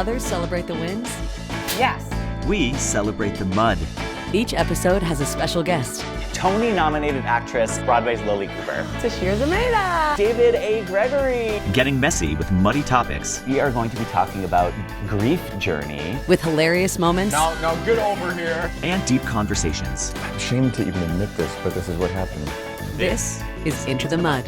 others celebrate the wins, Yes. we celebrate the mud. each episode has a special guest. Tony-nominated actress, Broadway's Lily Cooper. Tashir Zameda. David A. Gregory. Getting messy with muddy topics. We are going to be talking about grief journey. With hilarious moments Now get over here. And deep conversations. I'm ashamed to even admit this, but this is what happened. This is Into the Mud.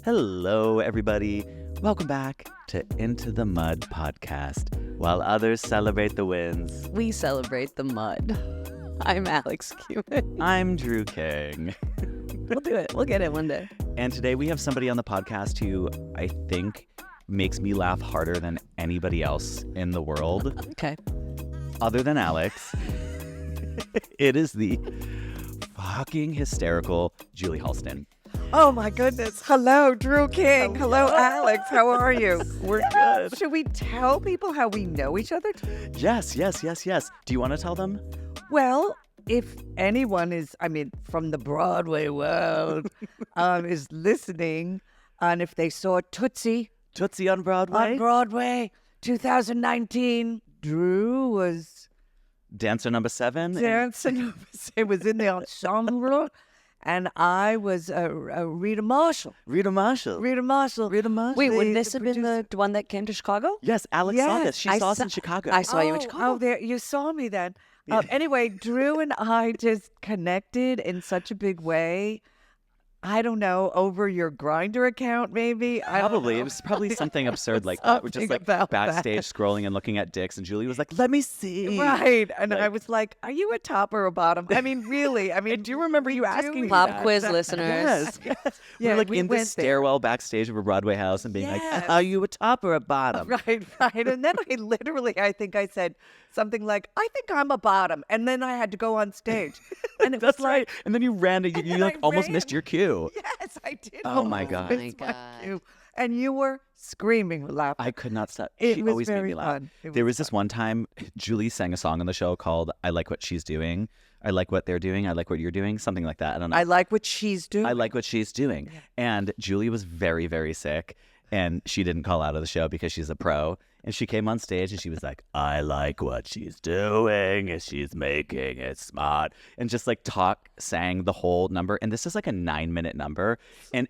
Hello, everybody. Welcome back to Into the Mud podcast. While others celebrate the wins, We celebrate the mud. I'm Alex Cuman. I'm Drew King. We'll do it. We'll get it one day. And today we have somebody on the podcast who I think makes me laugh harder than anybody else in the world, Okay. other than Alex. It is the fucking hysterical Julie Halston. Oh my goodness. Hello, Drew King. Hello, Alex. How are you? We're good. Should we tell people how we know each other? Yes. Do you want to tell them? Well, if anyone is, from the Broadway world, is listening, and if they saw Tootsie Tootsie on Broadway? on Broadway 2019, Drew was Dancer number 7? dancing. It was in the ensemble. And I was Rita Marshall. Rita Marshall. Wait, Wouldn't this have been the one that came to Chicago? Yes, Alex saw Yes, this. She saw us in Chicago. I saw you in Chicago. Oh, there you saw me then. Anyway, Drew and I just connected in such a big way. I don't know, over your Grindr account, maybe. I don't Probably. know. It was probably something absurd like that. We're just Something like about backstage scrolling and looking at dicks, and Julie was like, let me see. Right. And Like- I was like, are you a top or a bottom? I mean, really. I mean, do you remember you asking me Pop that? quiz listeners. Yes. Yeah, We're like we in the went there. stairwell backstage of a Broadway house and being Yes. like, are you a top or a bottom? Right. And then I think I said something like, I think I'm a bottom. And then I had to go on stage. And it That's was right. like, And then you ran, you then like I almost missed ran. your cue. yes, I did. Oh, my almost God. miss Oh, my my God. cue. And you were screaming with laughter. I could not stop. It She was always made very me laugh. fun. It There was was this one time Julie sang a song on the show called I Like What She's Doing. I like what they're doing. I like what you're doing. Something like that. I don't know. I like what she's doing. I like what she's doing. And Julie was very, very sick. And she didn't call out of the show because she's a pro. And she came on stage and she was like, I like what she's doing and she's making it smart. And just like sang the whole number. And this is like a 9-minute number. And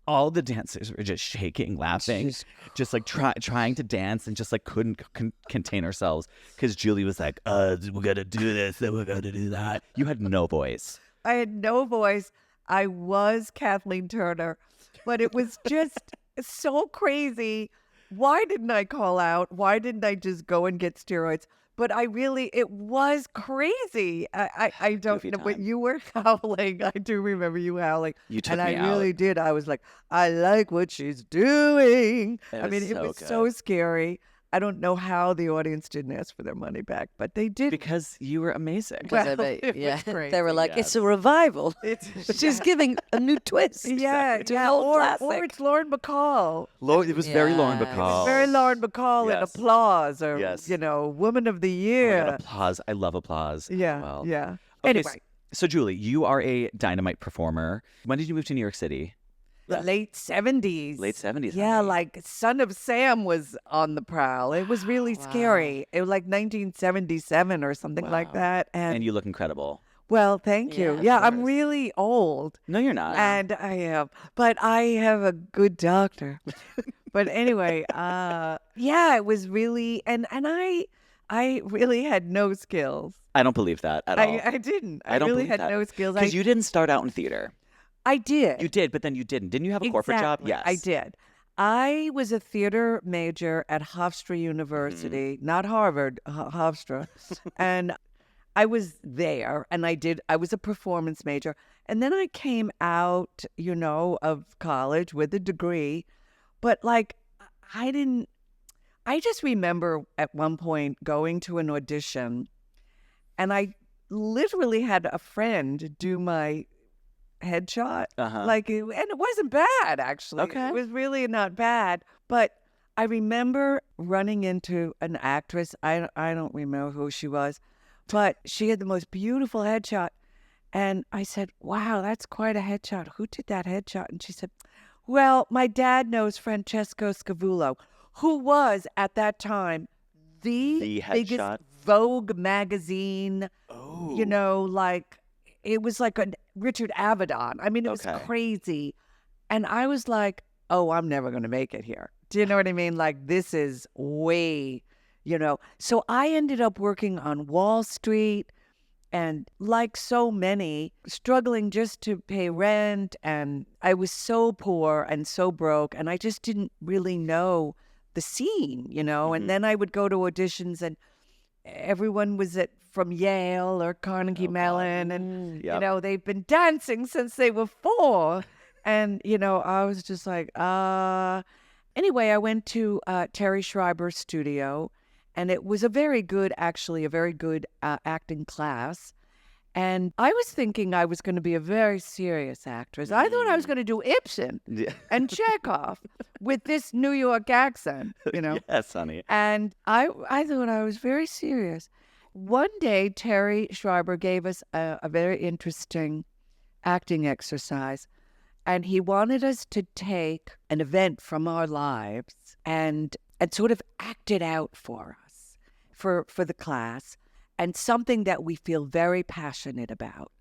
all the dancers were just shaking, laughing, just like trying to dance and just like couldn't contain ourselves because Julie was like, we're going to do this and we're going to do that. You had no voice. I had no voice. I was Kathleen Turner, but it was just so crazy. Why didn't I call out? Why didn't I just go and get steroids? But it was crazy. I don't Goofy know, but time. you were howling. I do remember you howling. You took and me I really out. did. I was like, I like what she's doing. It I mean, was it so was good. so scary. I don't know how the audience didn't ask for their money back, but they did. Because you were amazing. Because of Well, it, it was yeah. crazy, They were like, yes. it's a revival. It's She's giving a new twist. yeah, to an yeah, old or classic. it's Lauren Bacall. It was very Lauren Yeah. Bacall. Very Lauren Bacall in Yes. applause, or Yes. Woman of the Oh my Year. God, applause. I love applause. Yeah, Well. yeah. Okay, Anyway, so Julie, you are a dynamite performer. When did you move to New York City? the late 70s. Late 70s. Yeah, honey. like Son of Sam was on the prowl. It was really scary. It was like 1977 or something like Wow. that. And you look incredible. Well, thank you. Yeah, Yeah, of I'm course. really old. No, you're not. And I am, but I have a good doctor. But anyway, yeah, it was really, and I really had no skills. I don't believe that at all. I didn't. I don't really believe had that. no skills. Because you didn't start out in theater. I did. You did, but then you didn't. Didn't you have a corporate job? Exactly, Yes. I did. I was a theater major at Hofstra University, not Harvard, Hofstra. And I was there and I was a performance major. And then I came out, of college with a degree. But I just remember at one point going to an audition and I literally had a friend do my headshot. Uh-huh. And it wasn't bad, actually. Okay. It was really not bad. But I remember running into an actress. I don't remember who she was, but she had the most beautiful headshot. And I said, wow, that's quite a headshot. Who did that headshot? And she said, Well, my dad knows Francesco Scavullo, who was at that time the biggest headshot? Vogue magazine. Oh. You know, like it was like a Richard Avedon. I mean, it was Okay. crazy. And I was like, oh, I'm never going to make it here. Do you know what I mean? Like, this is way, So I ended up working on Wall Street and, like so many, struggling just to pay rent. And I was so poor and so broke. And I just didn't really know the scene, And then I would go to auditions and everyone was from Yale or Carnegie Mellon. And, Yep. they've been dancing since they were 4. And, I was just like, Anyway, I went to Terry Schreiber's studio, and it was a very good acting class. And I was thinking I was going to be a very serious actress. I thought I was going to do Ibsen and Chekhov with this New York accent, Yes, honey. And I thought I was very serious. One day, Terry Schreiber gave us a very interesting acting exercise. And he wanted us to take an event from our lives and sort of act it out for us, for the class, and something that we feel very passionate about.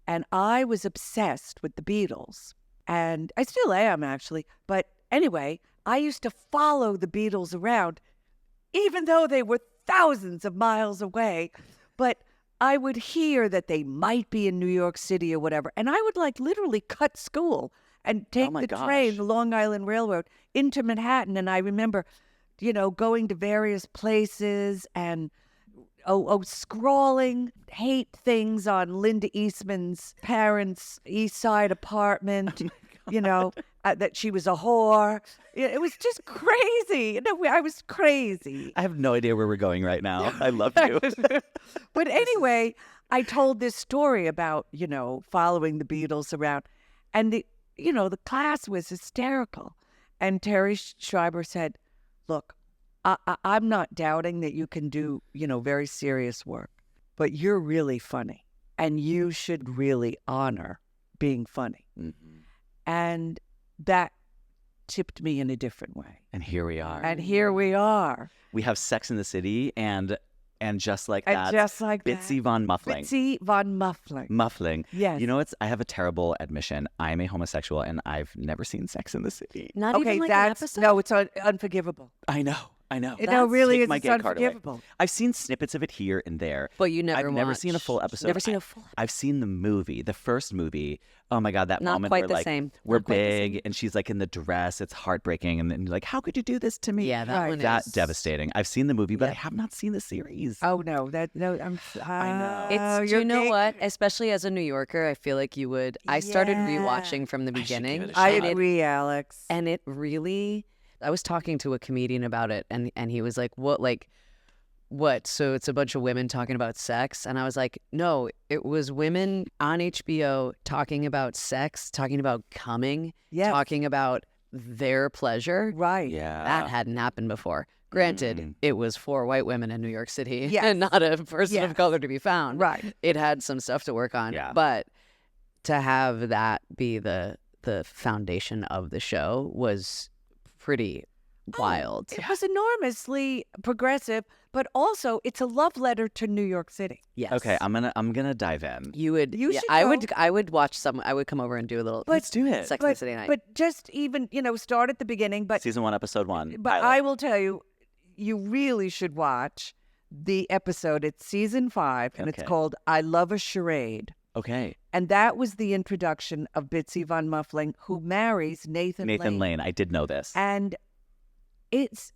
And I was obsessed with the Beatles. And I still am, actually. But anyway, I used to follow the Beatles around, even though they were thousands of miles away. But I would hear that they might be in New York City or whatever, and I would literally cut school and take my the gosh. train, the Long Island Railroad, into Manhattan. And I remember, going to various places and scrawling hate things on Linda Eastman's parents' East Side apartment. That she was a whore. It was just crazy. I was crazy. I have no idea where we're going right now. I love you. But anyway, I told this story about, following the Beatles around. And, the class was hysterical. And Terry Schreiber said, look, I'm not doubting that you can do, very serious work. But you're really funny. And you should really honor being funny. Mm-hmm. And that tipped me in a different way. And here we are. And here we are. We have Sex in the City and just like that. And just like Bitsy von Muffling. Bitsy von Muffling. Muffling. Yes. I have a terrible admission. I'm a homosexual and I've never seen Sex in the City. Not Okay, even like an that's episode? No, it's unforgivable. I know. No, really, Take my it's gay card away. unforgivable. I've seen snippets of it here and there. But you never I've never seen a full watched. episode. Never seen a full I've seen the movie, the first movie. Oh my God, that Not moment quite where the like same. we're Not quite the big same. and she's like in the dress. It's heartbreaking. And then you're like, how could you do this to me? Yeah, that Right. one That is devastating. I've seen the movie, but Yeah. I have not seen the series. Oh no, I'm. I know. It's, do you know what? Especially as a New Yorker, I feel like you would. I started Yeah. rewatching from the I should give beginning. it a I shot. agree, Alex. And it really, I was talking to a comedian about it, and he was like, what? So it's a bunch of women talking about sex? And I was like, no, it was women on HBO talking about sex, talking about coming, Yes. talking about their pleasure. Right. Yeah. That hadn't happened before. Granted, Mm. it was 4 white women in New York City Yes. and not a person Yes. of color to be found. Right. It had some stuff to work on. Yeah. But to have that be the foundation of the show was pretty wild. It was enormously progressive, but also it's a love letter to New York City. Yes. Okay, I'm gonna dive in. You would. You yeah, should I would watch some. I would come over and do a little. Let's do it. Sex and the City night. But just even, start at the beginning. But Season 1, episode 1. But I will tell you, you really should watch the episode. It's season 5, and Okay. it's called "I Love a Charade." Okay. And that was the introduction of Bitsy von Muffling, who marries Nathan Lane. I did know this. And it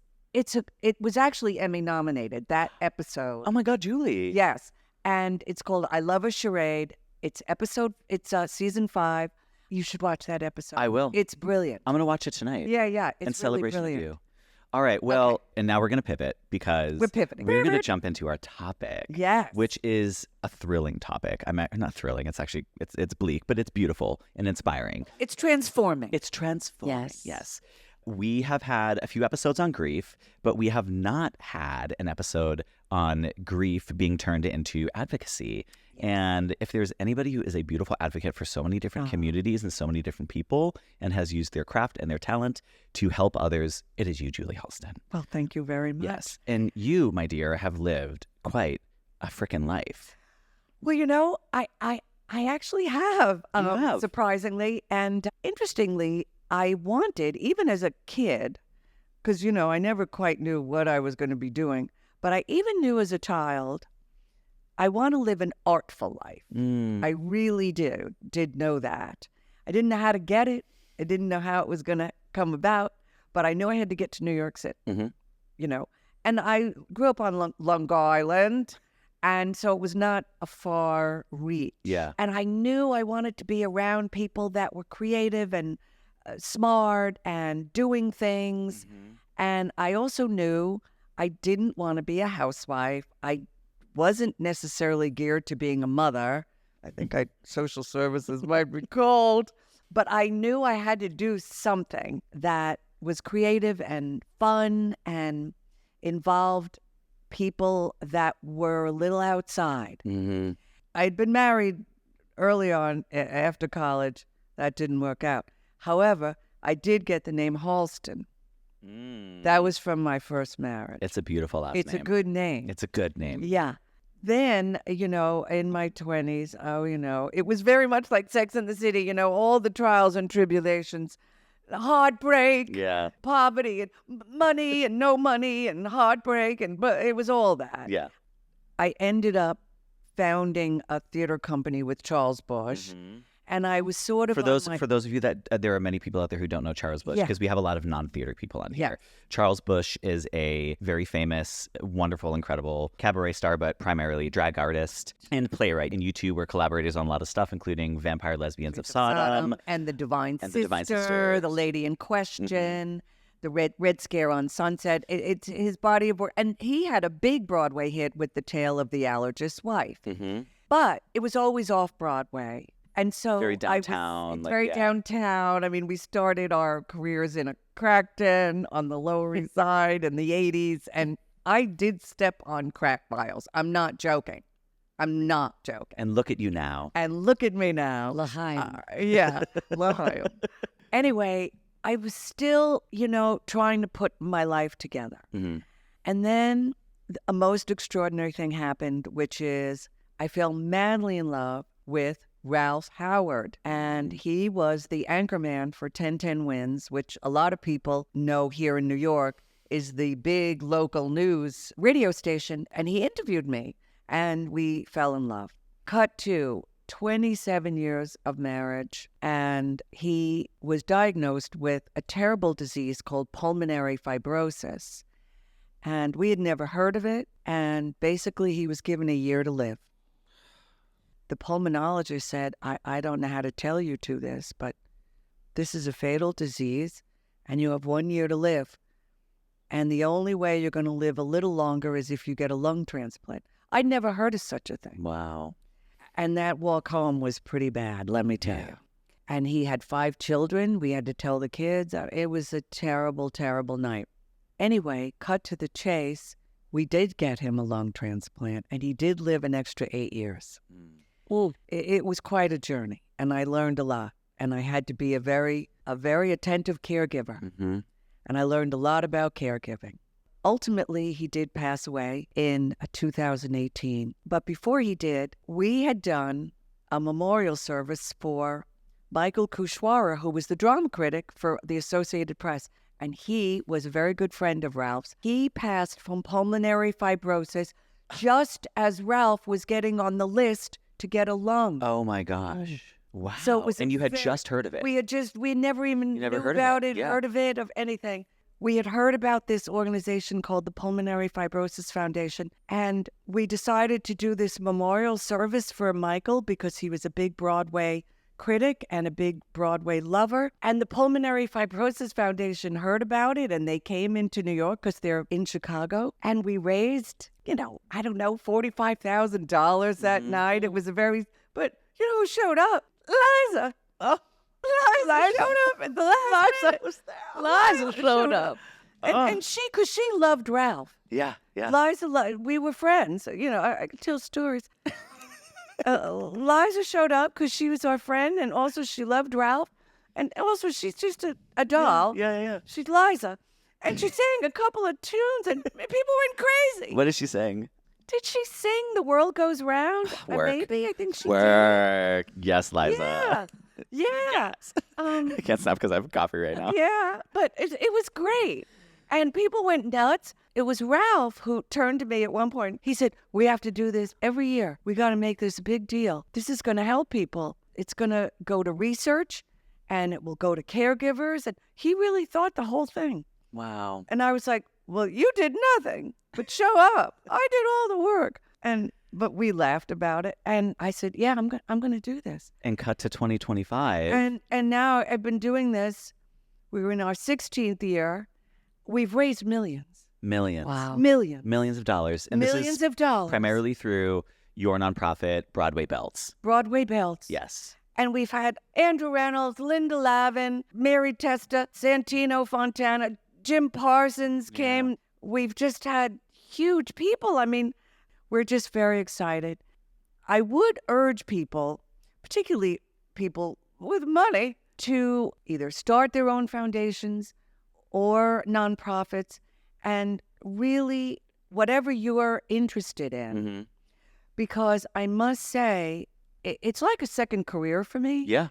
was actually Emmy nominated, that episode. Oh my God, Julie. Yes. And it's called "I Love a Charade." It's season 5. You should watch that episode. I will. It's brilliant. I'm gonna watch it tonight. Yeah. It's in really celebration brilliant. of you. All right. Well, and now we're gonna pivot because We're pivoting. We're gonna jump into our topic. Yes. Which is a thrilling topic. I'm not thrilling. It's actually it's bleak, but it's beautiful and inspiring. It's transforming. It's transforming. Yes. Yes. We have had a few episodes on grief, but we have not had an episode on grief being turned into advocacy. And if there's anybody who is a beautiful advocate for so many different communities and so many different people and has used their craft and their talent to help others, it is you, Julie Halston. Well, thank you very much. Yes. And you, my dear, have lived quite a frickin' life. Well, you know, I actually have, You have. surprisingly. And interestingly, I wanted, even as a kid, because, you know, I never quite knew what I was going to be doing, but I even knew as a child, I want to live an artful life. I really did know that. I didn't know how to get it. I didn't know how it was going to come about, but I knew I had to get to New York City, you know. And I grew up on Long Island, and so it was not a far reach. Yeah. And I knew I wanted to be around people that were creative and smart and doing things. And I also knew I didn't want to be a housewife. I wasn't necessarily geared to being a mother. I think social services might be called. But I knew I had to do something that was creative and fun and involved people that were a little outside. I'd been married early on after college. That didn't work out. However, I did get the name Halston. That was from my first marriage. It's a beautiful last It's name. a good name. It's a good name. Yeah. Then, you know, in my 20s, you know, it was very much like Sex and the City, you know, all the trials and tribulations, heartbreak, Yeah. poverty, and money, and no money, and heartbreak, but it was all that. Yeah. I ended up founding a theater company with Charles Busch, and I was sort of For on those my- for those of you that there are many people out there who don't know Charles Busch, Yeah. because we have a lot of non-theater people on Yeah. here. Charles Busch is a very famous, wonderful, incredible cabaret star, but primarily drag artist and playwright. And you two were collaborators on a lot of stuff, including Vampire Lesbians of Sodom. and the Divine and Sister, the Divine Sisters. the Lady in Question, the Red Scare on Sunset. It's his body of work, and he had a big Broadway hit with The Tale of the Allergist's Wife. But it was always off Broadway. And so Very it's downtown, like, very yeah. downtown. I mean, we started our careers in a crack den on the Lower East Side in the 80s. And I did step on crack vials. I'm not joking. I'm not joking. And look at you now. And look at me now. L'chaim. Yeah, L'chaim. Anyway, I was still, you know, trying to put my life together. And then a most extraordinary thing happened, which is I fell madly in love with Ralph Howard. And he was the anchorman for 1010 Wins, which a lot of people know here in New York is the big local news radio station. And he interviewed me, and we fell in love. Cut to 27 years of marriage, and he was diagnosed with a terrible disease called pulmonary fibrosis. And we had never heard of it, and basically he was given a year to live. The pulmonologist said, I don't know how to tell you to this, but this is a fatal disease, and you have 1 year to live. And the only way you're going to live a little longer is if you get a lung transplant. I'd never heard of such a thing. Wow. And that walk home was pretty bad, let me tell you. And he had 5 children. We had to tell the kids. It was a terrible, terrible night. Anyway, cut to the chase. We did get him a lung transplant, and he did live an extra 8 years. It was quite a journey, and I learned a lot. And I had to be a very attentive caregiver. And I learned a lot about caregiving. Ultimately, he did pass away in 2018. But before he did, we had done a memorial service for Michael Kuchwara, who was the drama critic for the Associated Press. And he was a very good friend of Ralph's. He passed from pulmonary fibrosis just as Ralph was getting on the list to get a lung. Oh my gosh. Wow. So it was and you had very- just heard of it. We never even You never knew heard of about it, it, yeah. heard of it, of anything. We had heard about this organization called the Pulmonary Fibrosis Foundation, and we decided to do this memorial service for Michael because he was a big Broadway critic and a big Broadway lover. And the Pulmonary Fibrosis Foundation heard about it, and they came into New York because they're in Chicago. And we raised, $45,000 that night. It was but you know who showed up? Liza. Oh, Liza showed up at the last minute. Was there. Liza showed up. And because she loved Ralph. Yeah. Liza, we were friends. I could tell stories. Liza showed up because she was our friend, and also she loved Ralph, and also she's just a doll. Yeah. She's Liza, and she sang a couple of tunes, and people went crazy. What is she saying? Did she sing "The World Goes Round"? Work. Maybe I think she did. Work. Yes, Liza. Yeah. I can't stop because I have coffee right now. Yeah, but it was great. And people went nuts. It was Ralph who turned to me at one point. He said, we have to do this every year. We got to make this a big deal. This is going to help people. It's going to go to research, and it will go to caregivers. And he really thought the whole thing. Wow. And I was like, well, you did nothing but show up. I did all the work. But we laughed about it. And I said, yeah, I'm going to do this. And cut to 2025. And now I've been doing this. We were in our 16th year. We've raised millions. Millions. Wow. Millions of dollars. And Millions this is of dollars. primarily through your nonprofit, Broadway Belts. Broadway Belts. Yes. And we've had Andrew Reynolds, Linda Lavin, Mary Testa, Santino Fontana, Jim Parsons came. We've just had huge people. I mean, we're just very excited. I would urge people, particularly people with money, to either start their own foundations or nonprofits, and really whatever you're interested in. Mm-hmm. Because I must say, it's like a second career for me. Yeah.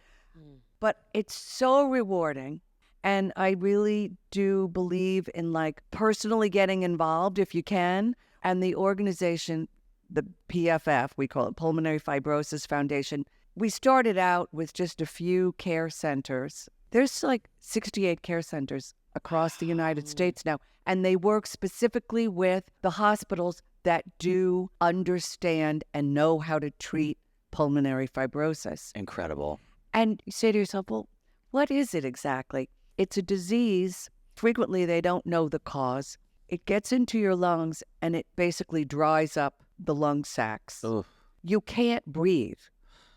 But it's so rewarding. And I really do believe in like personally getting involved if you can. And the organization, the PFF, we call it Pulmonary Fibrosis Foundation, we started out with just a few care centers. There's like 68 care centers across the United States now. And they work specifically with the hospitals that do understand and know how to treat pulmonary fibrosis. Incredible. And you say to yourself, well, what is it exactly? It's a disease. Frequently, they don't know the cause. It gets into your lungs, and it basically dries up the lung sacs. Oof. You can't breathe.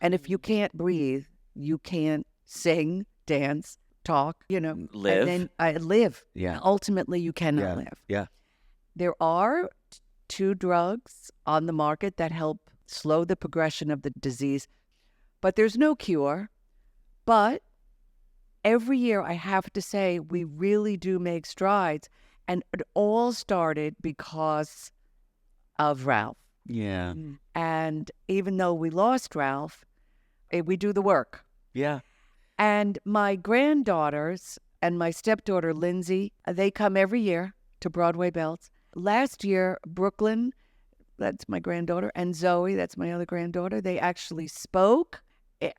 And if you can't breathe, you can't sing, dance, talk, Live. And then live. Yeah. Ultimately, you cannot live. Yeah. There are 2 drugs on the market that help slow the progression of the disease, but there's no cure. But every year, I have to say, we really do make strides. And it all started because of Ralph. Yeah. And even though we lost Ralph, we do the work. Yeah. And my granddaughters and my stepdaughter, Lindsay, they come every year to Broadway Belts. Last year, Brooklyn, that's my granddaughter, and Zoe, that's my other granddaughter, they actually spoke.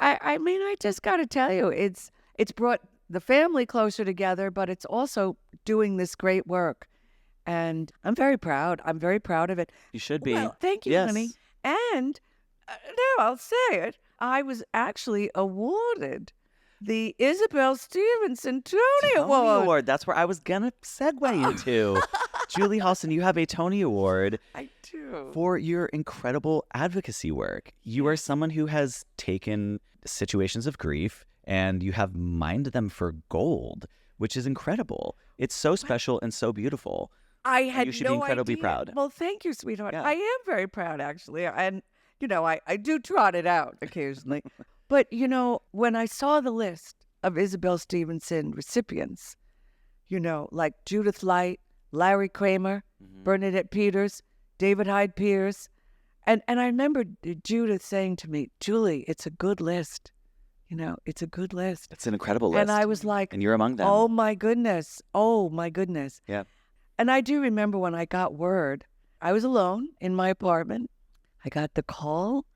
I mean, I just got to tell you, it's brought the family closer together, but it's also doing this great work. And I'm very proud. I'm very proud of it. You should be. Well, thank you, Yes. honey. And now I'll say it. I was actually awarded the Isabel Stevenson Tony Award. That's where I was going to segue into. Julie Halston, you have a Tony Award I do. for your incredible advocacy work. You are someone who has taken situations of grief and you have mined them for gold, which is incredible. It's so special and so beautiful. I had You should no be incredibly idea. proud. Well, thank you, sweetheart. Yeah. I am very proud, actually. And, I do trot it out occasionally. But, when I saw the list of Isabel Stevenson recipients, like Judith Light, Larry Kramer, Bernadette Peters, David Hyde Pierce. And I remember Judith saying to me, Julie, it's a good list. It's a good list. It's an incredible list. And I was like, and you're among them. oh, my goodness. Oh, my goodness. Yeah. And I do remember when I got word, I was alone in my apartment. I got the call.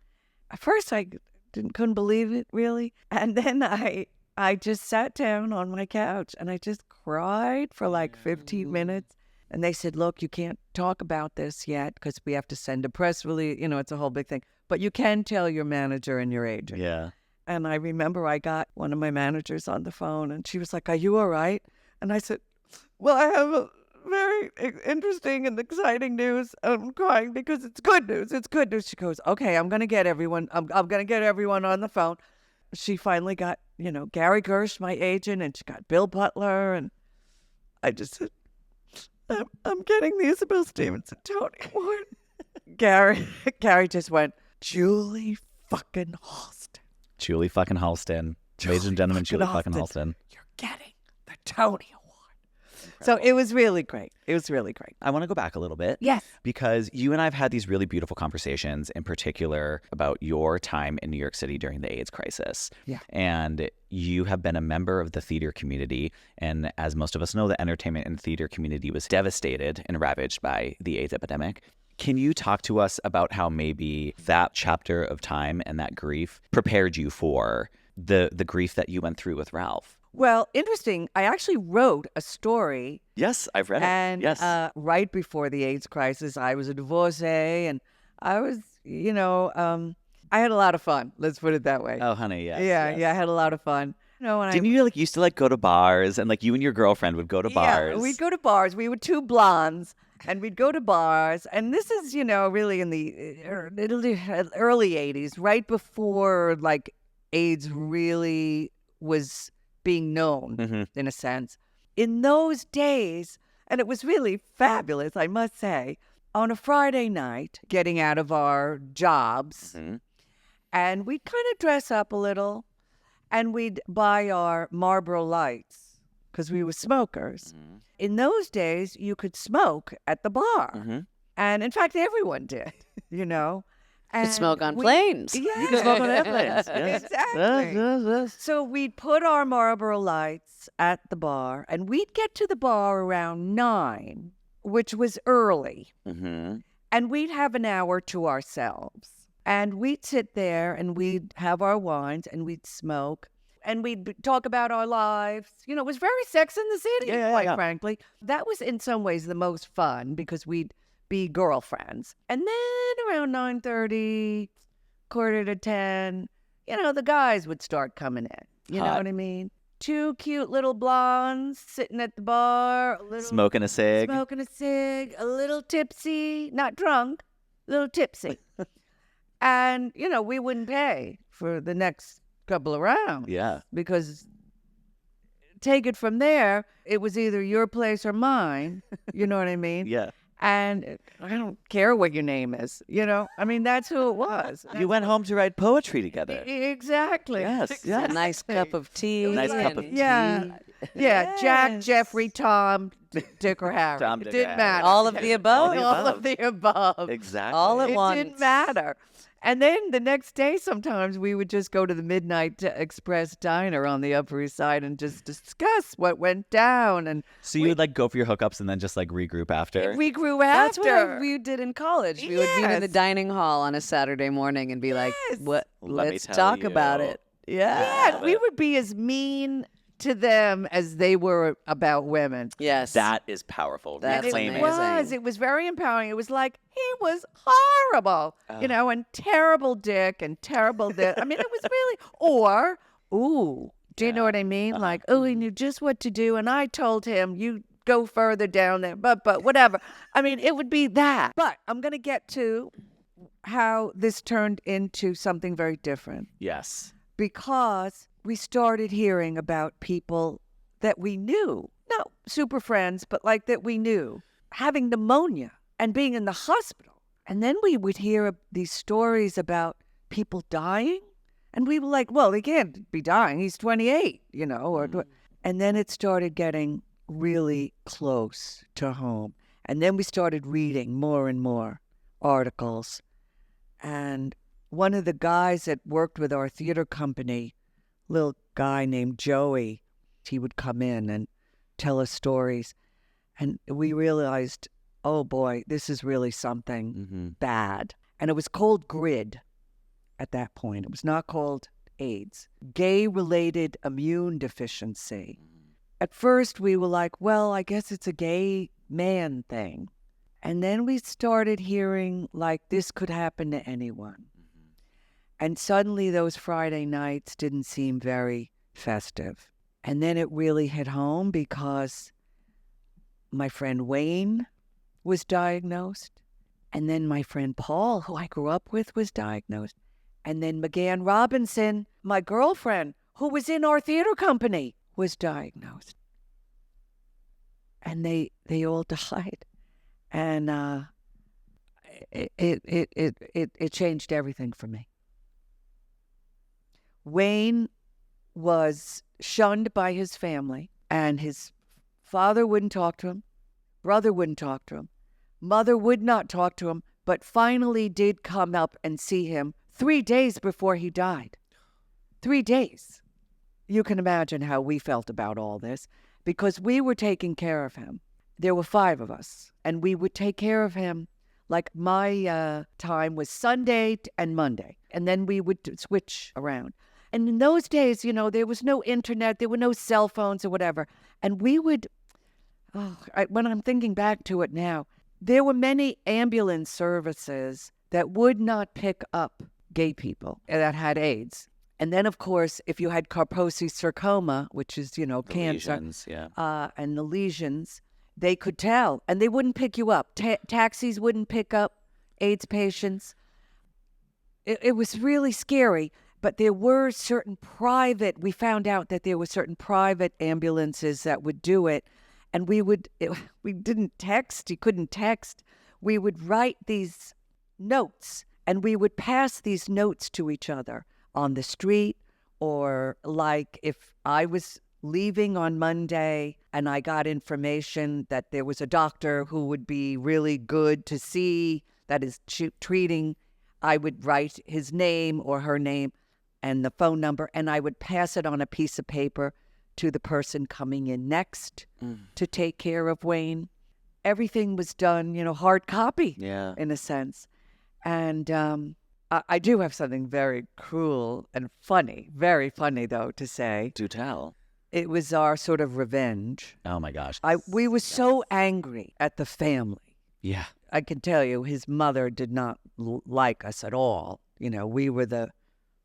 At first, I couldn't believe it, really. And then I just sat down on my couch and I just cried for like 15 minutes. And they said, look, you can't talk about this yet because we have to send a press release. It's a whole big thing. But you can tell your manager and your agent. Yeah. And I remember I got one of my managers on the phone and she was like, are you all right? And I said, well, I have a very interesting and exciting news. I'm crying because it's good news. It's good news. She goes, okay, I'm going to get everyone. I'm going to get everyone on the phone. She finally got, Gary Gersh, my agent, and she got Bill Butler. And I just said, I'm getting the Isabel Stevenson Tony Award. Gary just went, Julie fucking Halston. Julie fucking Halston. Ladies and gentlemen, Julie fucking Halston. You're getting the Tony Award. So it was really great. It was really great. I want to go back a little bit. Yes. Because you and I have had these really beautiful conversations, in particular about your time in New York City during the AIDS crisis. Yeah. And you have been a member of the theater community. And as most of us know, the entertainment and theater community was devastated and ravaged by the AIDS epidemic. Can you talk to us about how maybe that chapter of time and that grief prepared you for the grief that you went through with Ralph? Well, interesting. I actually wrote a story. Yes, I've read it. And Yes. right before the AIDS crisis, I was a divorcee, and I was, I had a lot of fun. Let's put it that way. Oh, honey, yes. yeah, yes. yeah, I had a lot of fun. And Didn't you used to go to bars, and you and your girlfriend would go to bars? Yeah, we'd go to bars. We were two blondes, and we'd go to bars. And this is, really in the early 80s, right before AIDS really was being known, in a sense. In those days, and it was really fabulous, I must say, on a Friday night, getting out of our jobs, and we'd kind of dress up a little, and we'd buy our Marlboro Lights, because we were smokers. In those days, you could smoke at the bar. And in fact, everyone did, You could smoke on planes. Yeah. You can smoke on airplanes. Yes. Exactly. Yes. So we'd put our Marlboro Lights at the bar, and we'd get to the bar around 9, which was early. And we'd have an hour to ourselves. And we'd sit there, and we'd have our wines, and we'd smoke, and we'd talk about our lives. It was very Sex in the City, quite frankly. That was in some ways the most fun, because we'd be girlfriends. And then around 9:30, 9:45, the guys would start coming in. You know Hot. what I mean? Two cute little blondes sitting at the bar, Smoking a cig. a little tipsy, not drunk, a little tipsy. And, we wouldn't pay for the next couple of rounds. Yeah. Because take it from there, it was either your place or mine. You know what I mean? Yeah. And I don't care what your name is, that's who it was. You went home to write poetry together. Exactly. Yes. A Yes. nice cup of tea. Nice cup of and- tea. Yeah. Yeah. Jack, Jeffrey, Tom, Dick, or Harry. Tom, It Dick, didn't or matter. All of the above. All of the above. Exactly. All at It once. didn't matter. And then the next day, sometimes we would just go to the Midnight Express Diner on the Upper East Side and just discuss what went down. And So you would go for your hookups and then just regroup after? we grew That's after. what we did in college. We would meet in the Yes. dining hall on a Saturday morning and be like, Yes. "What? Let me Let's tell talk about you." it." Yeah, we would be as mean to them as they were about women. Yes. That is powerful. That's Reclaiming. amazing. It was very empowering. It was like he was horrible, and terrible dick and terrible this. I mean, it was really, do you know what I mean? He knew just what to do, and I told him, you go further down there, but whatever. I mean, it would be that. But I'm going to get to how this turned into something very different, Yes. because we started hearing about people that we knew, not super friends, but that we knew, having pneumonia and being in the hospital. And then we would hear these stories about people dying. And we were like, well, he can't be dying. He's 28, And then it started getting really close to home. And then we started reading more and more articles. And one of the guys that worked with our theater company, little guy named Joey, he would come in and tell us stories. And we realized, oh boy, this is really something bad. And it was called GRID at that point. It was not called AIDS. Gay-related immune deficiency. At first we were like, well, I guess it's a gay man thing. And then we started hearing this could happen to anyone. And suddenly those Friday nights didn't seem very festive. And then it really hit home because my friend Wayne was diagnosed. And then my friend Paul, who I grew up with, was diagnosed. And then McGann Robinson, my girlfriend, who was in our theater company, was diagnosed. And they all died. And it changed everything for me. Wayne was shunned by his family, and his father wouldn't talk to him, brother wouldn't talk to him, mother would not talk to him, but finally did come up and see him 3 days before he died. 3 days. You can imagine how we felt about all this, because we were taking care of him. There were 5 of us, and we would take care of him. Like my time was Sunday and Monday, and then we would switch around. And in those days, you know, there was no internet, there were no cell phones or whatever. And we would, when I'm thinking back to it now, there were many ambulance services that would not pick up gay people that had AIDS. And then, of course, if you had Kaposi sarcoma, which is, you know, The cancer, lesions, yeah. and the lesions, they could tell, and they wouldn't pick you up. Taxis wouldn't pick up AIDS patients. It was really scary, but there were certain private, we found out that there were certain private ambulances that would do it, and we didn't text, you couldn't text. We would write these notes, and we would pass these notes to each other on the street, or like if I was leaving on Monday and I got information that there was a doctor who would be really good to see that is treating, I would write his name or her name and the phone number, and I would pass it on a piece of paper to the person coming in next to take care of Wayne. Everything was done, you know, hard copy, Yeah. in a sense. And I do have something very cruel and funny, very funny, though, to say. Do tell. It was our sort of revenge. Oh my gosh. We were so angry at the family. Yeah. I can tell you, his mother did not like us at all. You know, we were the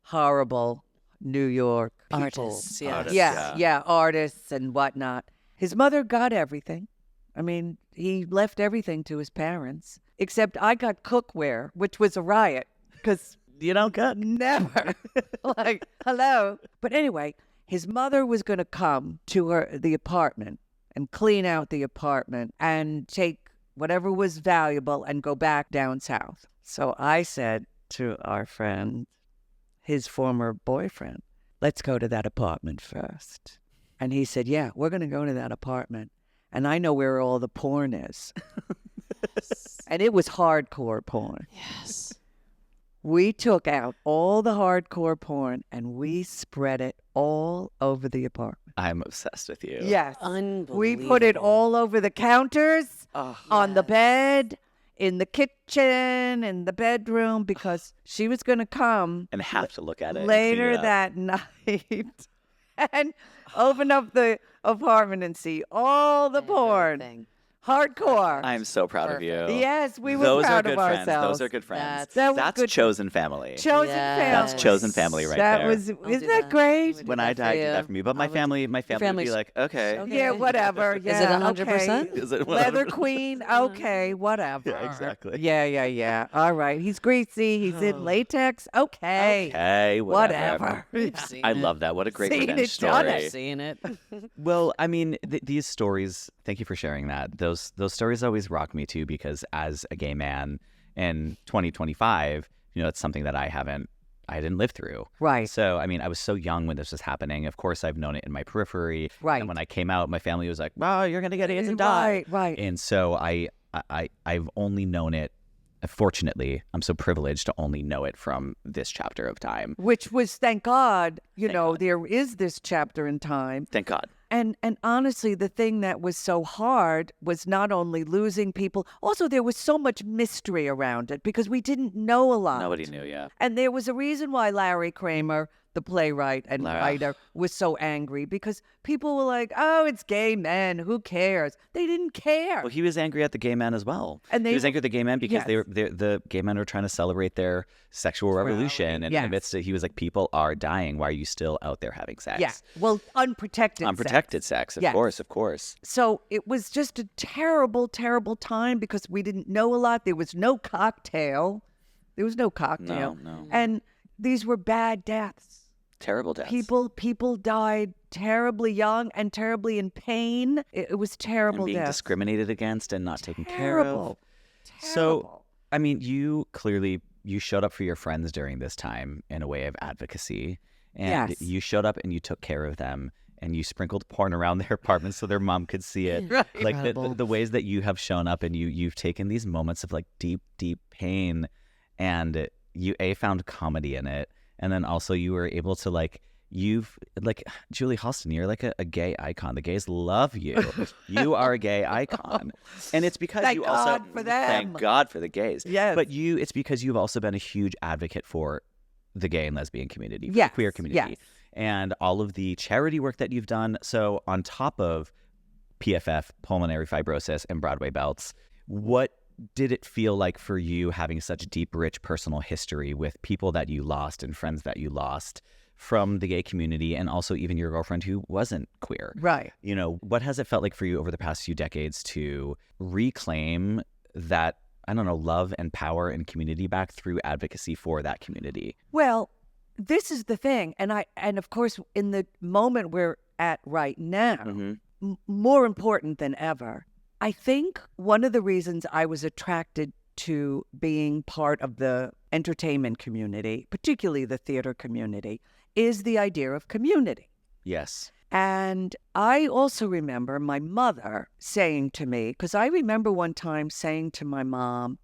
horrible New York people. Artists, yes. Artists, Yeah, artists and whatnot. His mother got everything. I mean, he left everything to his parents, except I got cookware, which was a riot, because You don't cook. never, like, hello. But anyway, his mother was going to come to the apartment and clean out the apartment and take whatever was valuable and go back down south. So I said to our friend, his former boyfriend, let's go to that apartment first. And he said, yeah, we're going to go to that apartment. And I know where all the porn is. And it was hardcore porn. Yes. We took out all the hardcore porn and we spread it all over the apartment. I'm obsessed with you. Yes. Unbelievable. We put it all over the counters, on the bed, in the kitchen, in the bedroom, because she was going to come And have to look at it. and later clean it up. that night and open up the apartment and see all the porn. Everything. Hardcore. I'm so proud of you. Yes, we were Those proud are of good friends. ourselves. Those are good friends. That was That's good. chosen family. Chosen Yes. family. That's chosen family right that there. was, do isn't that that. great? Would When do I that for die, do you. that for me. But my I would- family would be family's- like, okay. Okay. Yeah, whatever. Is Yeah, it 100%? okay. Is it Leather queen? Okay, whatever. Yeah, exactly. Yeah. All right. He's greasy. He's in latex. Okay. Okay, Whatever. We've seen I it. love that. What a great Seen revenge it, done story. it. Seen it. Well, I mean, these stories, thank you for sharing that. Those stories always rock me too, because as a gay man in 2025, you know, it's something that I didn't live through. Right. So, I mean, I was so young when this was happening. Of course, I've known it in my periphery. Right. And when I came out, my family was like, "Wow, you're gonna get AIDS and die." Right. And so I've only known it. Fortunately, I'm so privileged to only know it from this chapter of time. Which was, thank God, Thank know, God. there is this chapter in time. Thank God. And honestly, the thing that was so hard was not only losing people, also there was so much mystery around it because we didn't know a lot. Nobody knew. Yeah. And there was a reason why Larry Kramer, the playwright and writer, was so angry, because people were like, oh, it's gay men. Who cares? They didn't care. Well, he was angry at the gay men as well. And He was angry at the gay men because Yes. the gay men were trying to celebrate their sexual revolution. And in the Yes. midst of, he was like, people are dying. Why are you still out there having sex? Yeah. Well, unprotected sex. Unprotected sex, of Yes. course, of course. So it was just a terrible, terrible time because we didn't know a lot. There was no cocktail. No. And these were bad deaths. Terrible deaths. People died terribly young and terribly in pain. It was terrible and being deaths. discriminated against and not taken care of. Terrible. So, I mean, you showed up for your friends during this time in a way of advocacy. and Yes. you showed up and you took care of them. And you sprinkled porn around their apartment so their mom could see it. Right. Like Incredible. the ways that you have shown up, and you've taken these moments of like deep pain, and you found comedy in it, and then also you were able to you've Julie Halston, you're like a gay icon. The gays love you. You are a gay icon, and it's because Thank you also God for them. thank God for the gays. Yes. But it's because you've also been a huge advocate for the gay and lesbian community, for Yes, the queer community. yes. And all of the charity work that you've done. So on top of PFF, Pulmonary Fibrosis, and Broadway Belts, what did it feel like for you having such deep, rich personal history with people that you lost and friends that you lost from the gay community, and also even your girlfriend who wasn't queer? Right. You know, what has it felt like for you over the past few decades to reclaim that, I don't know, love and power and community back through advocacy for that community? Well, this is the thing, and of course, in the moment we're at right now, Mm-hmm. more important than ever, I think one of the reasons I was attracted to being part of the entertainment community, particularly the theater community, is the idea of community. Yes. And I also remember my mother saying to me, because I remember one time saying to my mom,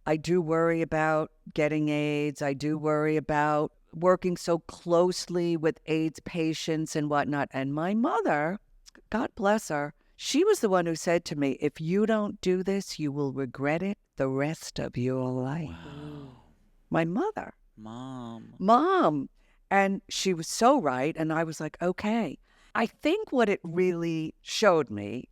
I do worry about getting AIDS. I do worry about working so closely with AIDS patients and whatnot. And my mother, God bless her, she was the one who said to me, if you don't do this, you will regret it the rest of your life. Wow. My mother. Mom. And she was so right. And I was like, okay. I think what it really showed me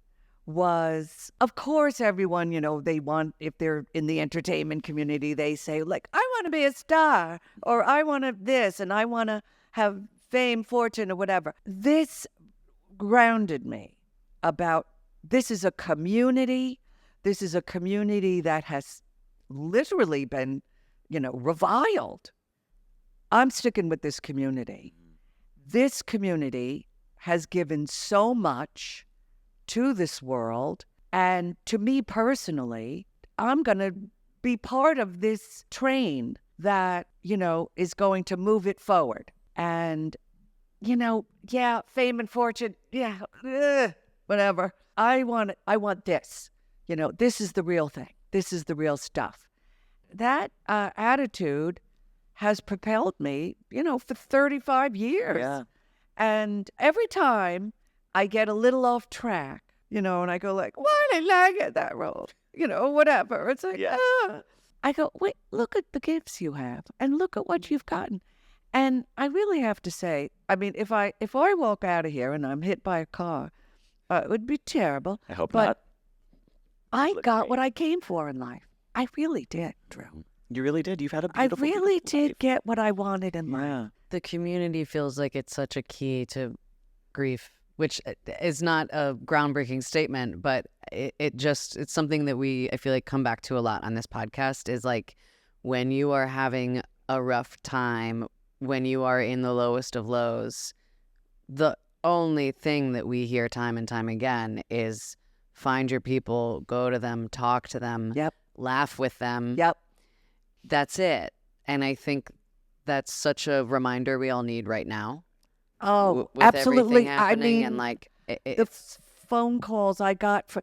was, of course, everyone, they want, if they're in the entertainment community, they say, like, I want to be a star, or I want to this, and I want to have fame, fortune, or whatever. This grounded me about this is a community. This is a community that has literally been, reviled. I'm sticking with this community. This community has given so much to this world, and to me personally, I'm going to be part of this train that, is going to move it forward. And, fame and fortune, whatever. I want this. This is the real thing. This is the real stuff. That attitude has propelled me, for 35 years. Yeah. And every time I get a little off track, and I go like, why did I get that role? Whatever. It's like, Yeah. I go, wait, look at the gifts you have and look at what you've gotten. And I really have to say, I mean, if I walk out of here and I'm hit by a car, it would be terrible. I hope But not. I look got great. what I came for in life. I really did, Drew. You really did. You've had a I beautiful, really beautiful did life. get what I wanted in life. Yeah. The community feels like it's such a key to grief, which is not a groundbreaking statement, but it's something that I feel like come back to a lot on this podcast, is like when you are having a rough time, when you are in the lowest of lows, the only thing that we hear time and time again is find your people, go to them, talk to them, Yep. laugh with them. Yep. That's it. And I think that's such a reminder we all need right now. Oh, With absolutely. everything I happening, mean, and like the it's phone calls I got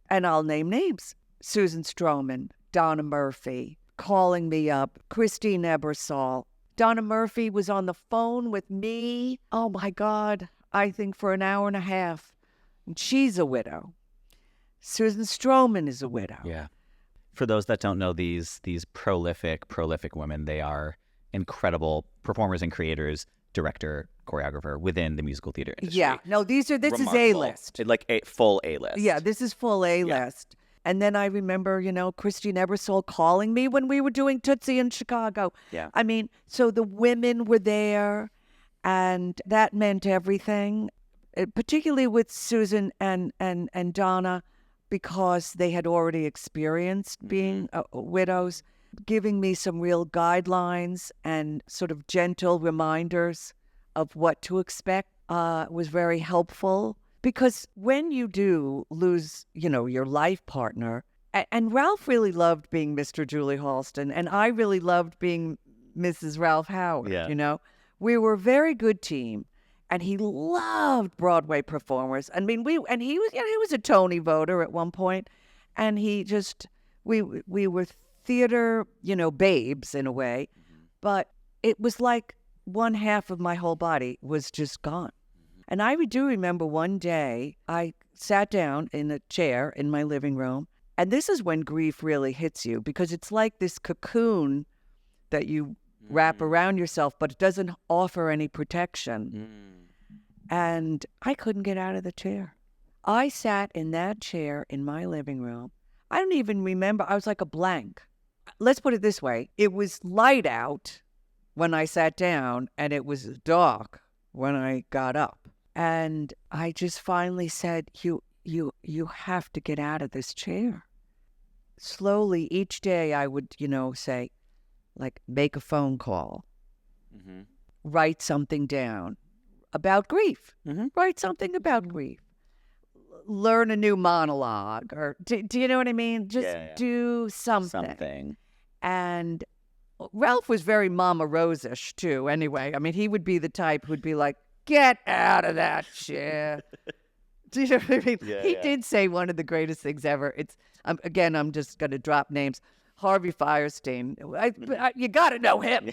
and I'll name names: Susan Stroman, Donna Murphy, calling me up, Christine Ebersol. Donna Murphy was on the phone with me. Oh my God, I think for an hour and a half. And she's a widow. Susan Stroman is a widow. Yeah. For those that don't know, these prolific women, they are incredible performers and creators, director, choreographer within the musical theater industry. Yeah. No, this is Remarkable. A-list. Like a full A-list. Yeah, this is full A-list. And then I remember, Christine Ebersol calling me when we were doing Tootsie in Chicago. Yeah. I mean, so the women were there, and that meant everything, particularly with Susan and Donna, because they had already experienced being widows, giving me some real guidelines and sort of gentle reminders of what to expect was very helpful. Because when you do lose, your life partner, and Ralph really loved being Mr. Julie Halston, and I really loved being Mrs. Ralph Howard, Yeah. We were a very good team, and he loved Broadway performers. I mean, he was, he was a Tony voter at one point, and we were theater, babes in a way, but it was like one half of my whole body was just gone. And I do remember one day I sat down in a chair in my living room, and this is when grief really hits you, because it's like this cocoon that you wrap around yourself, but it doesn't offer any protection. And I couldn't get out of the chair. I sat in that chair in my living room. I don't even remember. I was like a blank. Let's put it this way. It was light out when I sat down, and it was dark when I got up. And I just finally said, you have to get out of this chair. Slowly, each day I would, say, like, make a phone call, write something down about grief, write something about grief, learn a new monologue, or do you know what I mean? Just do something. And Ralph was very Mama Rose-ish too, anyway. I mean, he would be the type who'd be like, get out of that chair. Do you know what I mean? He did say one of the greatest things ever. I'm just going to drop names. Harvey Firestein. You got to know him.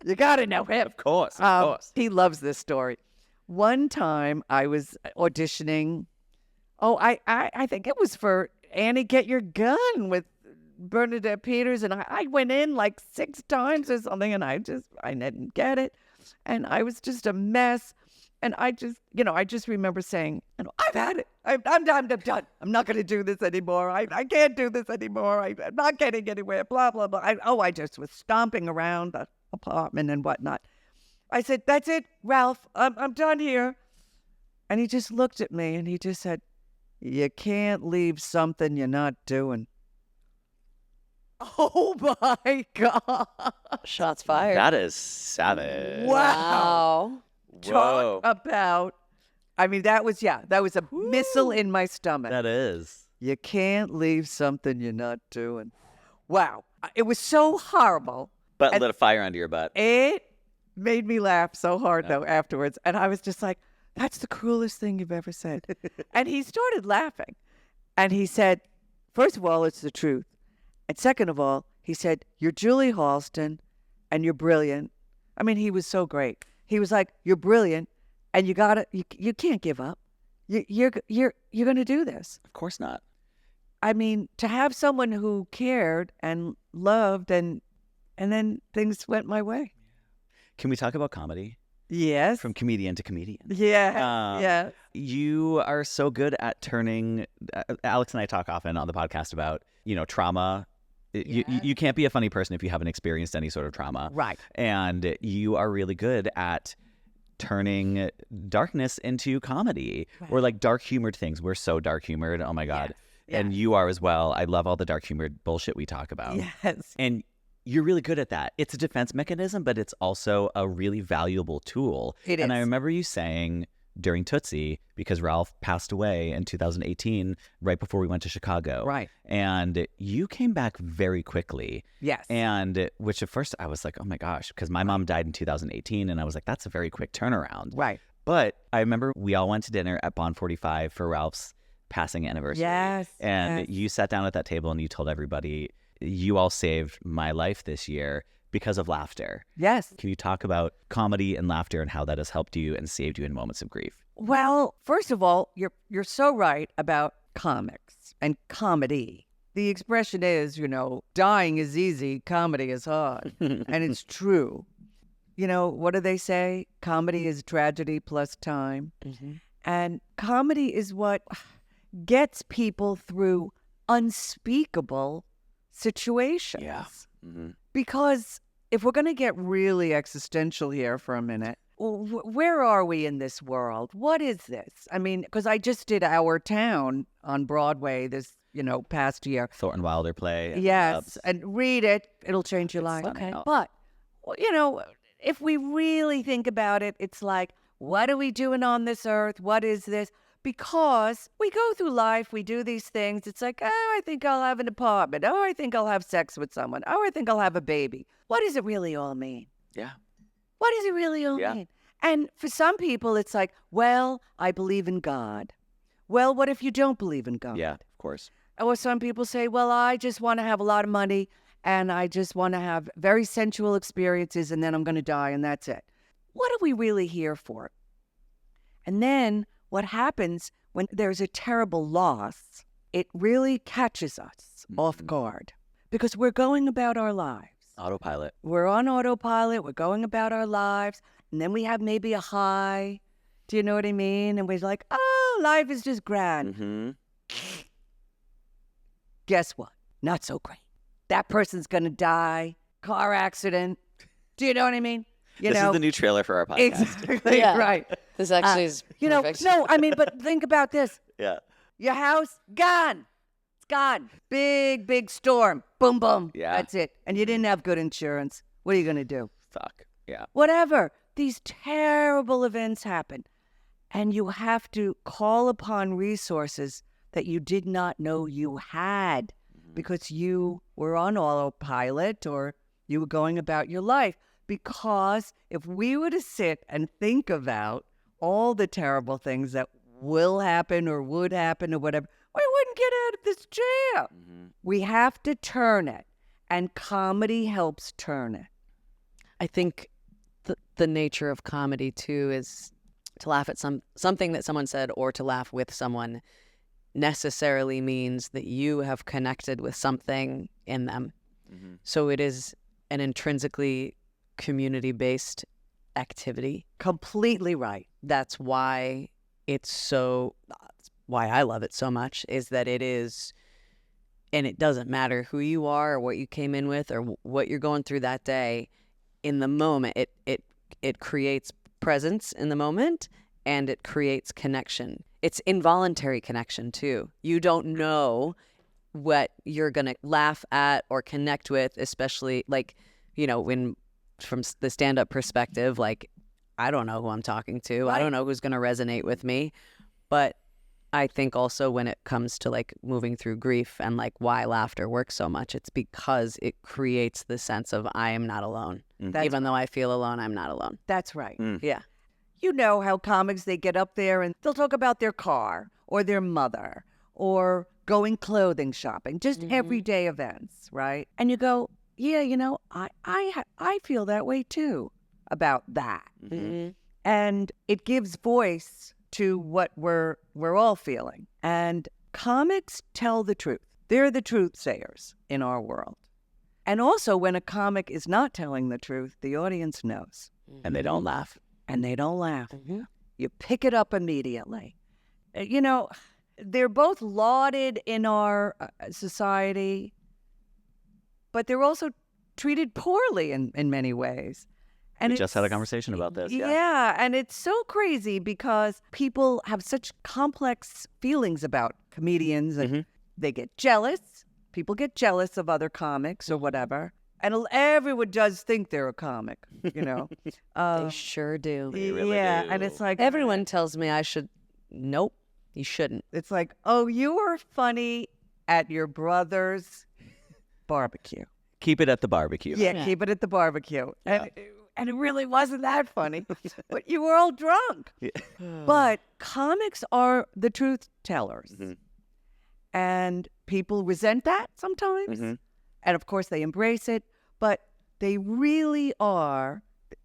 You got to know him. Of course. He loves this story. One time I was auditioning. Oh, I think it was for Annie Get Your Gun with Bernadette Peters. And I went in like 6 times or something, and I didn't get it. And I was just a mess. And I just remember saying, I've had it. I'm done. I'm not going to do this anymore. I can't do this anymore. I'm not getting anywhere, blah, blah, blah. I just was stomping around the apartment and whatnot. I said, that's it, Ralph. I'm done here. And he just looked at me and he just said, you can't leave something you're not doing. Oh, my God. Shots fired. That is savage. Wow. Whoa. Talk about, that was a missile in my stomach. That is. You can't leave something you're not doing. Wow. It was so horrible. But lit a fire under your butt. It made me laugh so hard, though, afterwards. And I was just like, that's the cruelest thing you've ever said. And he started laughing. And he said, first of all, it's the truth. And second of all, he said, you're Julie Halston and you're brilliant. He was so great. He was like, you're brilliant, and you can't give up. You're going to do this. Of course not. To have someone who cared and loved, and then things went my way. Can we talk about comedy? Yes. From comedian to comedian. Yeah. Yeah. You are so good at turning. Alex and I talk often on the podcast about trauma. You can't be a funny person if you haven't experienced any sort of trauma. Right. And you are really good at turning darkness into comedy, or like dark humored things. We're so dark humored. Oh my God. Yes. And you are as well. I love all the dark humored bullshit we talk about. Yes. And you're really good at that. It's a defense mechanism, but it's also a really valuable tool. It is. And I remember you saying during Tootsie, because Ralph passed away in 2018, right before we went to Chicago. Right. And you came back very quickly. Yes. And which at first I was like, oh my gosh, because my mom died in 2018. And I was like, that's a very quick turnaround. Right. But I remember we all went to dinner at Bond 45 for Ralph's passing anniversary. Yes. And you sat down at that table and you told everybody, you all saved my life this year because of laughter. Yes. Can you talk about comedy and laughter and how that has helped you and saved you in moments of grief? Well, first of all, you're so right about comics and comedy. The expression is, dying is easy, comedy is hard. And it's true. What do they say? Comedy is tragedy plus time. Mm-hmm. And comedy is what gets people through unspeakable situations. Yeah. Mm-hmm. Because if we're going to get really existential here for a minute, where are we in this world? What is this? Because I just did Our Town on Broadway this, past year. Thornton Wilder play. Yes, and read it. It'll change your life. Okay. But, if we really think about it, it's like, what are we doing on this earth? What is this? Because we go through life, we do these things. It's like, I think I'll have an apartment. I think I'll have sex with someone. I think I'll have a baby. What does it really all mean? Yeah. What does he really all Yeah. mean? And for some people, it's like, well, I believe in God. Well, what if you don't believe in God? Yeah, of course. Or some people say, well, I just want to have a lot of money and I just want to have very sensual experiences and then I'm going to die and that's it. What are we really here for? And then what happens when there's a terrible loss, it really catches us off guard because we're going about our lives. Autopilot. We're on autopilot. We're going about our lives. And then we have maybe a high. Do you know what I mean? And we're like, oh, life is just grand. Mm-hmm. Guess what? Not so great. That person's going to die. Car accident. Do you know what I mean? This is the new trailer for our podcast. Exactly. Yeah. Right. This actually is You know, perfect. no, I mean, but think about this. Yeah. Your house, gone. It's gone. Big, big storm. Boom, boom. Yeah. That's it. And you didn't have good insurance. What are you going to do? Fuck. Yeah. Whatever. These terrible events happen. And you have to call upon resources that you did not know you had because you were on autopilot or you were going about your life. Because if we were to sit and think about all the terrible things that will happen or would happen or whatever, we wouldn't get out of this chair. We have to turn it. And comedy helps turn it. I think the nature of comedy too is to laugh at something that someone said or to laugh with someone necessarily means that you have connected with something in them. So it is an intrinsically community-based activity. Completely right. That's why why I love it so much is that it is, and it doesn't matter who you are or what you came in with or what you're going through that day. In the moment, it creates presence in the moment and it creates connection. It's involuntary connection too. You don't know what you're going to laugh at or connect with, especially like, you know, when from the stand-up perspective, like, I don't know who I'm talking to. Right. I don't know who's going to resonate with me. But I think also when it comes to like moving through grief and like why laughter works so much, it's because it creates the sense of I am not alone. Even though I feel alone, I'm not alone. That's right. Yeah. You know how comics, they get up there and they'll talk about their car or their mother or going clothing shopping, just everyday events, right? And you go, yeah, you know, I feel that way too about that. And it gives voice to what we're all feeling. And comics tell the truth. They're the truth sayers in our world. And also when a comic is not telling the truth, the audience knows. And they don't laugh. And they don't laugh. You pick it up immediately. You know, they're both lauded in our society, but they're also treated poorly in many ways. And We just had a it's- conversation about this. Yeah, and it's so crazy because people have such complex feelings about comedians and they get jealous. People get jealous of other comics or whatever. And everyone does think they're a comic, you know. They sure do. really yeah, do. and it's like Everyone tells me I should. Nope, you shouldn't. it's like, oh, you were funny at your brother's barbecue. Keep it at the barbecue. Yeah, keep it at the barbecue. And it really wasn't that funny, but you were all drunk. But comics are the truth tellers. And people resent that sometimes. And of course, they embrace it. But they really are,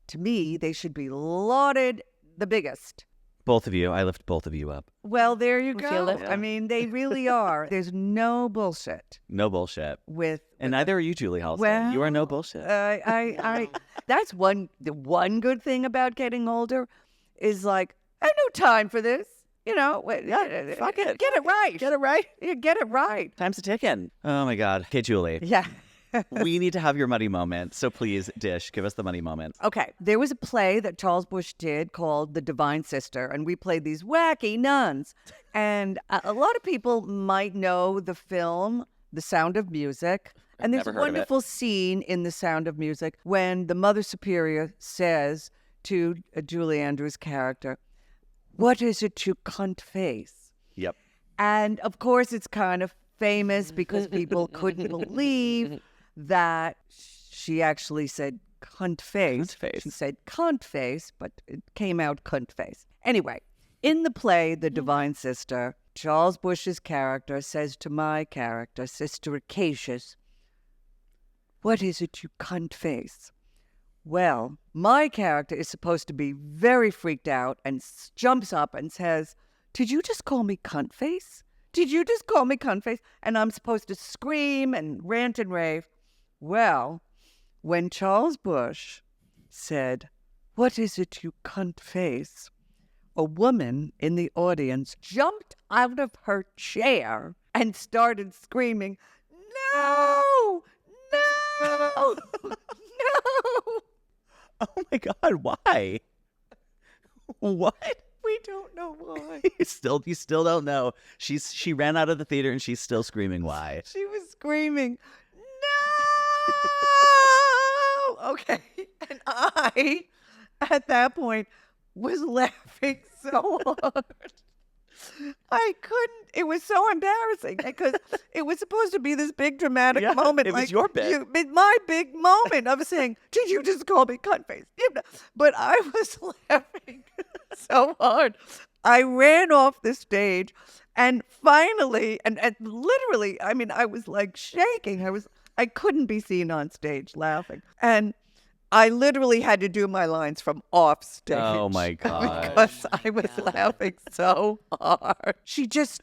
to me, they should be lauded the biggest. Both of you. I lift both of you up. Well, there you We go. feel it. I mean, they really are. There's no bullshit No bullshit. with. And neither are you, Julie Halston. Well, you are no bullshit. That's the one good thing about getting older is like, I have no time for this. You know, fuck it. Get it right. Get it right. Yeah, get it right. Time's a ticking. Oh my God. Okay, Julie. Yeah. We need to have your money moment. So please, Dish, give us the money moment. Okay. There was a play that Charles Busch did called The Divine Sister, and we played these wacky nuns. And a lot of people might know the film The Sound of Music. And there's Never a heard of it. wonderful scene in The Sound of Music when the Mother Superior says to Julie Andrews' character, "What is it you can't face?" Yep. And of course, it's kind of famous because people couldn't believe that she actually said, cunt face. Cunt face. She said cunt face, but it came out cunt face. Anyway, in the play, The Divine Sister, Charles Busch's character says to my character, Sister Acacius, "What is it, you cunt face?" Well, my character is supposed to be very freaked out and jumps up and says, "Did you just call me cunt face? Did you just call me cunt face?" And I'm supposed to scream and rant and rave. Well, when Charles Busch said, "What is it, you cunt face?" a woman in the audience jumped out of her chair and started screaming, "No! No! No!" Oh my God, why? What? We don't know why. You still don't know. She ran out of the theater and she's still screaming why. She was screaming, "No!" Okay. And I, at that point, was laughing so hard. I couldn't. It was so embarrassing because it was supposed to be this big dramatic Yeah, moment. it was your bit. My big moment of saying, "Did you just call me cunt face?" But I was laughing so hard. I ran off the stage and finally, and literally, I mean, I was like shaking. I couldn't be seen on stage laughing. And I literally had to do my lines from off stage. Oh my God. Because I was laughing so hard. She just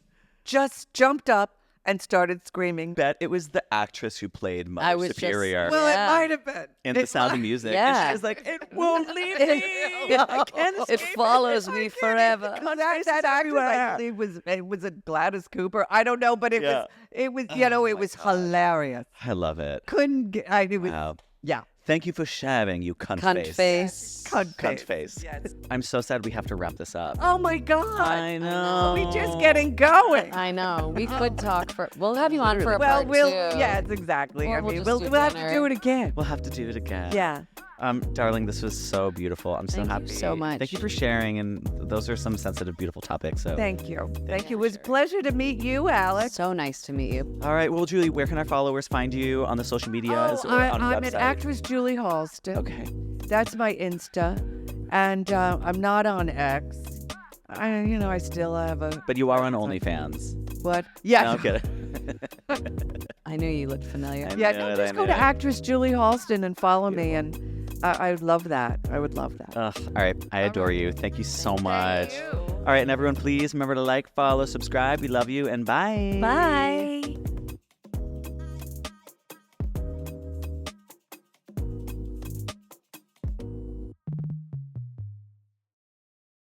jumped up and started screaming. Bet it was the actress who played Mother I was just- Superior Well, Yeah. it might have been. in The Sound of Music. Yeah. And she was like, "It won't leave me. I can't It escape follows me forever. That actress, I believe, was it Gladys Cooper? I don't know, but it was it was hilarious. I love it. Couldn't get. It was Wow. yeah. Thank you for sharing, you cunt, Cunt face. Cunt face. Yes. I'm so sad we have to wrap this up. Oh my God. I know. We just getting going. I know. We could talk for. We'll have you on for a Well, part we'll. two. Yes, exactly. Or I we'll mean, just we'll do have to dinner. do it again. We'll have to do it again. Yeah. Darling, this was so beautiful. I'm so Thank you happy. so much. Thank you for sharing, and those are some sensitive, beautiful topics. So, Thank you. Thank you. It was a pleasure to meet you, Alex. So nice to meet you. all right. Well, Julie, where can our followers find you on the social medias or on I'm website? an actress, Julie Halston. Okay. That's my Insta, and I'm not on X. I still have a But you are on OnlyFans. what? Yeah. No, I'm kidding. I knew you looked familiar. I Yeah, knew no, it, just I go knew to it. actress Julie Halston and follow me, and I would love that. I would love that. All right. I adore you. Thank you so much. All right. And everyone, please remember to like, follow, subscribe. We love you, and bye. Bye.